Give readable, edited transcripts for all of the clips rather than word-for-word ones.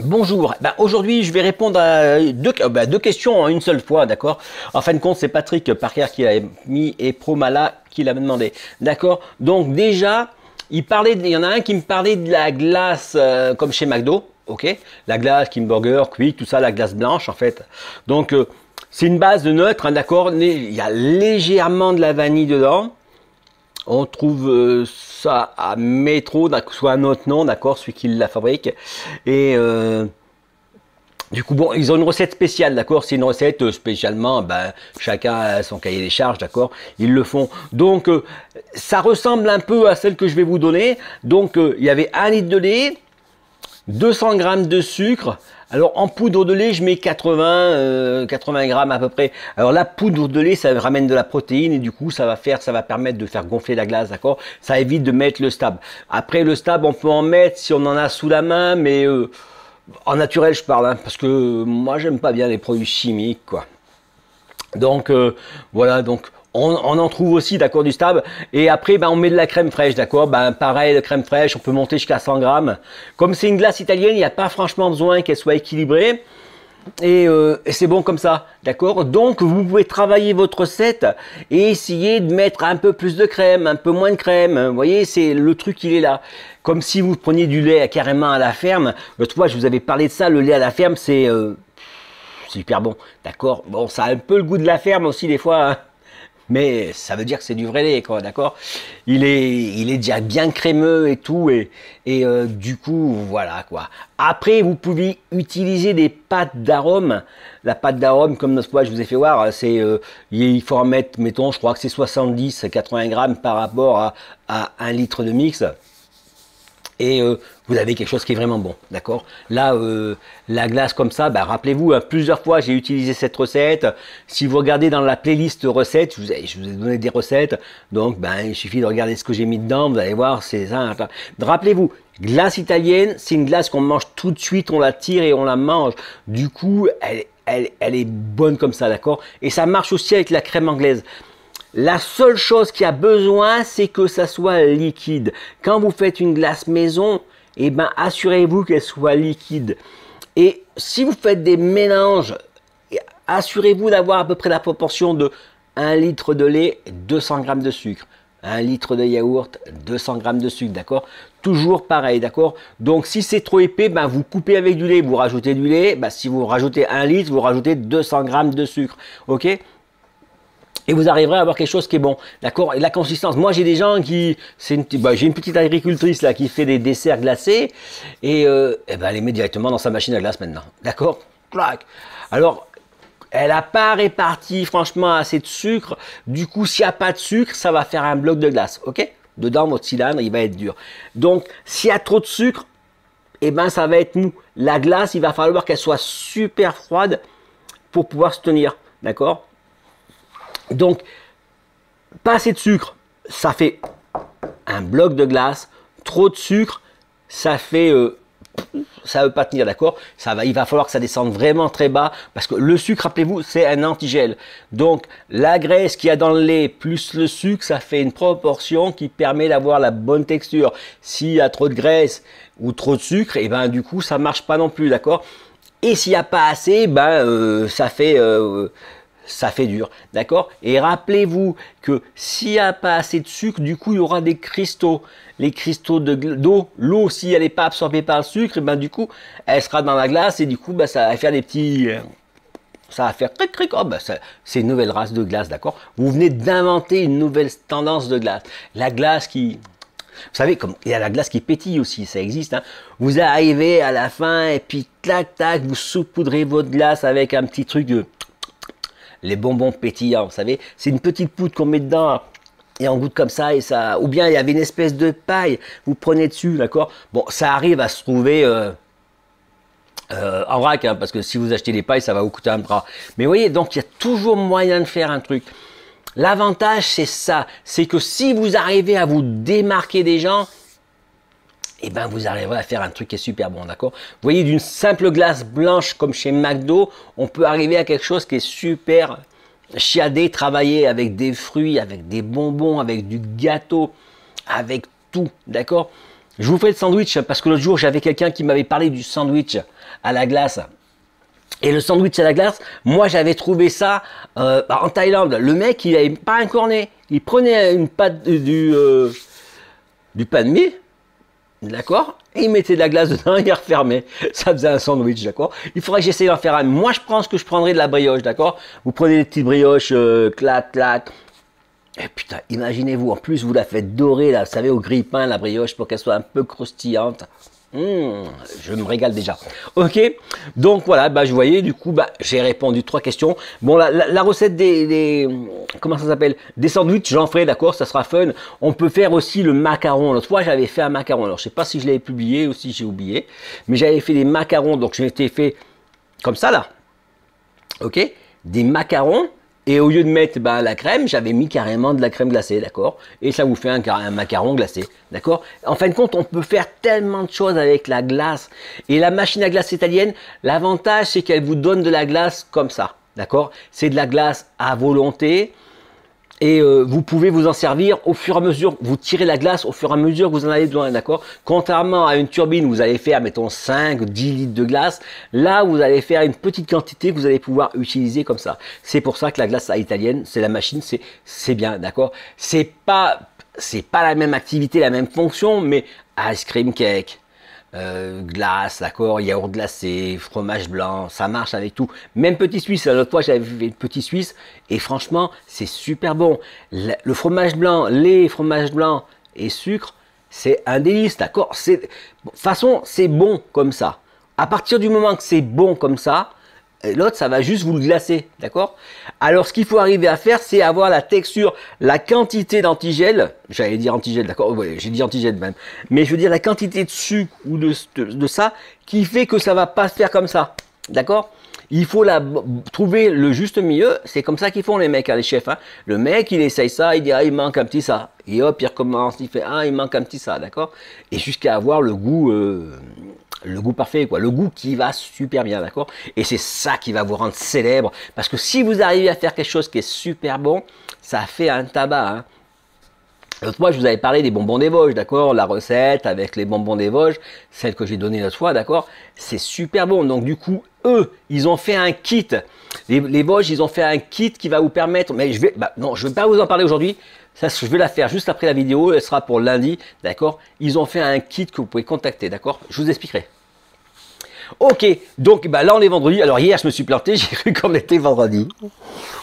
Bonjour, aujourd'hui je vais répondre à deux questions en une seule fois, d'accord. En fin de compte, c'est Patrick Parker qui a mis et Promala qui l'a demandé, d'accord. Donc déjà, il y en a un qui me parlait de la glace comme chez McDo, ok. La glace Kimburger, Quick, tout ça, la glace blanche en fait. Donc c'est une base de neutre, hein, d'accord. Il y a légèrement de la vanille dedans. On trouve ça à Métro, soit un autre nom, d'accord, celui qui la fabrique. Et du coup, bon, ils ont une recette spéciale, d'accord. C'est une recette spécialement, chacun a son cahier des charges, d'accord. Ils le font. Donc, ça ressemble un peu à celle que je vais vous donner. Donc, il y avait 1 litre de lait, 200 grammes de sucre. Alors en poudre de lait, je mets 80 grammes à peu près. Alors la poudre de lait, ça ramène de la protéine et du coup, ça va permettre de faire gonfler la glace, d'accord. Ça évite de mettre le stab. Après le stab, on peut en mettre si on en a sous la main, mais en naturel, je parle, hein, parce que moi, j'aime pas bien les produits chimiques, quoi. Donc voilà, donc on en trouve aussi, d'accord, du stab. Et après, on met de la crème fraîche, d'accord. Pareil, la crème fraîche, on peut monter jusqu'à 100 grammes. Comme c'est une glace italienne, il n'y a pas franchement besoin qu'elle soit équilibrée. Et c'est bon comme ça, d'accord. Donc vous pouvez travailler votre recette et essayer de mettre un peu plus de crème, un peu moins de crème. Vous voyez, c'est le truc, il est là. Comme si vous preniez du lait carrément à la ferme. L'autre fois, je vous avais parlé de ça. Le lait à la ferme, c'est super bon, d'accord. Bon, ça a un peu le goût de la ferme aussi des fois, hein. Mais ça veut dire que c'est du vrai lait, quoi, d'accord. Il est déjà bien crémeux et tout, et du coup, voilà, quoi. Après, vous pouvez utiliser des pâtes d'arôme. La pâte d'arôme, comme notre fois, je vous ai fait voir, il faut en mettre, mettons, je crois que c'est 70-80 grammes par rapport à 1 litre de mix. Et vous avez quelque chose qui est vraiment bon, d'accord. Là, la glace comme ça, rappelez-vous, hein, plusieurs fois j'ai utilisé cette recette. Si vous regardez dans la playlist recettes, je vous ai donné des recettes, donc il suffit de regarder ce que j'ai mis dedans, vous allez voir, c'est ça. Rappelez-vous, glace italienne, c'est une glace qu'on mange tout de suite, on la tire et on la mange. Du coup, elle est bonne comme ça, d'accord. Et ça marche aussi avec la crème anglaise. La seule chose qui a besoin, c'est que ça soit liquide. Quand vous faites une glace maison, assurez-vous qu'elle soit liquide. Et si vous faites des mélanges, assurez-vous d'avoir à peu près la proportion de 1 litre de lait, 200 grammes de sucre. 1 litre de yaourt, 200 grammes de sucre, d'accord. Toujours pareil, d'accord. Donc si c'est trop épais, vous coupez avec du lait, vous rajoutez du lait. Si vous rajoutez 1 litre, vous rajoutez 200 grammes de sucre, ok. Et vous arriverez à avoir quelque chose qui est bon, d'accord. Et la consistance, moi j'ai des gens qui, j'ai une petite agricultrice là qui fait des desserts glacés et, elle les met directement dans sa machine à glace maintenant, d'accord. Alors, elle n'a pas réparti franchement assez de sucre. Du coup, s'il n'y a pas de sucre, ça va faire un bloc de glace, ok. Dedans, votre cylindre, il va être dur. Donc, s'il y a trop de sucre, ça va être mou. La glace, il va falloir qu'elle soit super froide pour pouvoir se tenir, d'accord. Donc, pas assez de sucre, ça fait un bloc de glace. Trop de sucre, ça fait, ça veut pas tenir, d'accord. Il va falloir que ça descende vraiment très bas parce que le sucre, rappelez-vous, c'est un antigel. Donc, la graisse qu'il y a dans le lait plus le sucre, ça fait une proportion qui permet d'avoir la bonne texture. S'il y a trop de graisse ou trop de sucre, du coup, ça marche pas non plus, d'accord. Et s'il n'y a pas assez, ça fait dur, d'accord. Et rappelez-vous que s'il n'y a pas assez de sucre, du coup, il y aura des cristaux. Les cristaux d'eau, l'eau, si elle n'est pas absorbée par le sucre, du coup, elle sera dans la glace et du coup, ça va faire des petits... ça va faire cric cric. Oh, c'est une nouvelle race de glace, d'accord. Vous venez d'inventer une nouvelle tendance de glace. La glace qui... Vous savez, comme il y a la glace qui pétille aussi, ça existe, hein. Vous arrivez à la fin et puis, tac, tac, vous saupoudrez votre glace avec un petit truc de... Les bonbons pétillants, vous savez, c'est une petite poudre qu'on met dedans et on goûte comme ça et ça. Ou bien il y avait une espèce de paille, vous prenez dessus, d'accord. Bon, ça arrive à se trouver en vrac, hein, parce que si vous achetez des pailles, ça va vous coûter un bras. Mais vous voyez, donc il y a toujours moyen de faire un truc. L'avantage, c'est ça, c'est que si vous arrivez à vous démarquer des gens, vous arriverez à faire un truc qui est super bon, d'accord. Vous voyez, d'une simple glace blanche comme chez McDo, on peut arriver à quelque chose qui est super chiadé, travaillé avec des fruits, avec des bonbons, avec du gâteau, avec tout, d'accord. Je vous fais le sandwich parce que l'autre jour, j'avais quelqu'un qui m'avait parlé du sandwich à la glace. Et le sandwich à la glace, moi j'avais trouvé ça en Thaïlande. Le mec, il n'avait pas un cornet. Il prenait une pâte du pain de mie, d'accord, et il mettait de la glace dedans, il refermait. Ça faisait un sandwich, d'accord. Il faudrait que j'essaye d'en faire un. Moi, je pense que je prendrais de la brioche, d'accord. Vous prenez des petites brioches, clac, clac. Et putain, imaginez-vous, en plus, vous la faites dorer, là, vous savez, au grille-pain, la brioche, pour qu'elle soit un peu croustillante. Je me régale déjà. Ok, donc voilà, bah, je voyais, du coup, bah, j'ai répondu 3 questions. Bon, la recette comment ça s'appelle? Des sandwichs, j'en ferai, d'accord, ça sera fun. On peut faire aussi le macaron. L'autre fois, j'avais fait un macaron. Alors, je sais pas si je l'avais publié ou si j'ai oublié, mais j'avais fait des macarons. Donc, je m'étais fait comme ça, là. Ok, des macarons. Et au lieu de mettre la crème, j'avais mis carrément de la crème glacée, d'accord. Et ça vous fait un macaron glacé, d'accord. En fin de compte, on peut faire tellement de choses avec la glace. Et la machine à glace italienne, l'avantage, c'est qu'elle vous donne de la glace comme ça, d'accord. C'est de la glace à volonté. Et vous pouvez vous en servir au fur et à mesure, vous tirez la glace au fur et à mesure que vous en avez besoin, d'accord. Contrairement à une turbine, vous allez faire, mettons, 5, 10 litres de glace. Là, vous allez faire une petite quantité que vous allez pouvoir utiliser comme ça. C'est pour ça que la glace à italienne, c'est la machine, c'est bien, d'accord. C'est pas la même activité, la même fonction, mais ice cream cake, glace, d'accord, yaourt glacé, fromage blanc, ça marche avec tout. Même petit suisse, l'autre fois j'avais fait petit suisse et franchement c'est super bon. Le fromage blanc, lait, fromage blanc et sucre, c'est un délice, d'accord. De toute façon, c'est bon comme ça. À partir du moment que c'est bon comme ça, l'autre, ça va juste vous le glacer, d'accord. Alors, ce qu'il faut arriver à faire, c'est avoir la texture, la quantité d'antigel, j'allais dire antigel, d'accord, ouais, j'ai dit antigel même, mais je veux dire la quantité de sucre ou de ça, qui fait que ça va pas se faire comme ça, d'accord. Il faut trouver le juste milieu, c'est comme ça qu'ils font les mecs, hein, les chefs. Hein. Le mec, il essaye ça, il dit, ah, il manque un petit ça. Et hop, il recommence, il fait, ah, il manque un petit ça, d'accord. Et jusqu'à avoir le goût parfait, quoi, le goût qui va super bien, d'accord. Et c'est ça qui va vous rendre célèbre, parce que si vous arrivez à faire quelque chose qui est super bon, ça fait un tabac. Hein. L'autre fois, je vous avais parlé des bonbons des Vosges, d'accord, la recette avec les bonbons des Vosges, celle que j'ai donnée l'autre fois, d'accord, c'est super bon. Donc du coup, eux, ils ont fait un kit. Les Vosges, ils ont fait un kit qui va vous permettre, mais non, je vais pas vous en parler aujourd'hui. Ça, je vais la faire juste après la vidéo, elle sera pour lundi, d'accord. Ils ont fait un kit que vous pouvez contacter, d'accord. Je vous expliquerai. Ok, donc là on est vendredi. Alors hier je me suis planté, j'ai cru qu'on était vendredi.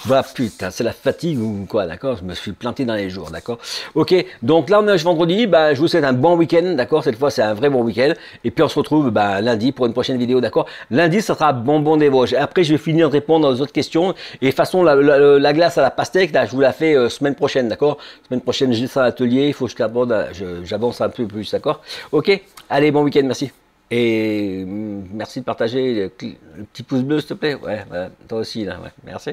Bah putain, c'est la fatigue ou quoi, d'accord. Je me suis planté dans les jours, d'accord. Ok, donc là on est vendredi, je vous souhaite un bon week-end, d'accord. Cette fois c'est un vrai bon week-end. Et puis on se retrouve lundi pour une prochaine vidéo, d'accord. Lundi ça sera bonbon des Vosges. Après je vais finir de répondre aux autres questions. Et de toute façon la glace à la pastèque, là je vous la fais semaine prochaine, d'accord. Semaine prochaine j'ai ça à l'atelier, il faut que j'avance un peu plus, d'accord. Ok, allez, bon week-end, merci. Et merci de partager le petit pouce bleu, s'il te plaît. Ouais, toi aussi, là. Ouais. Merci.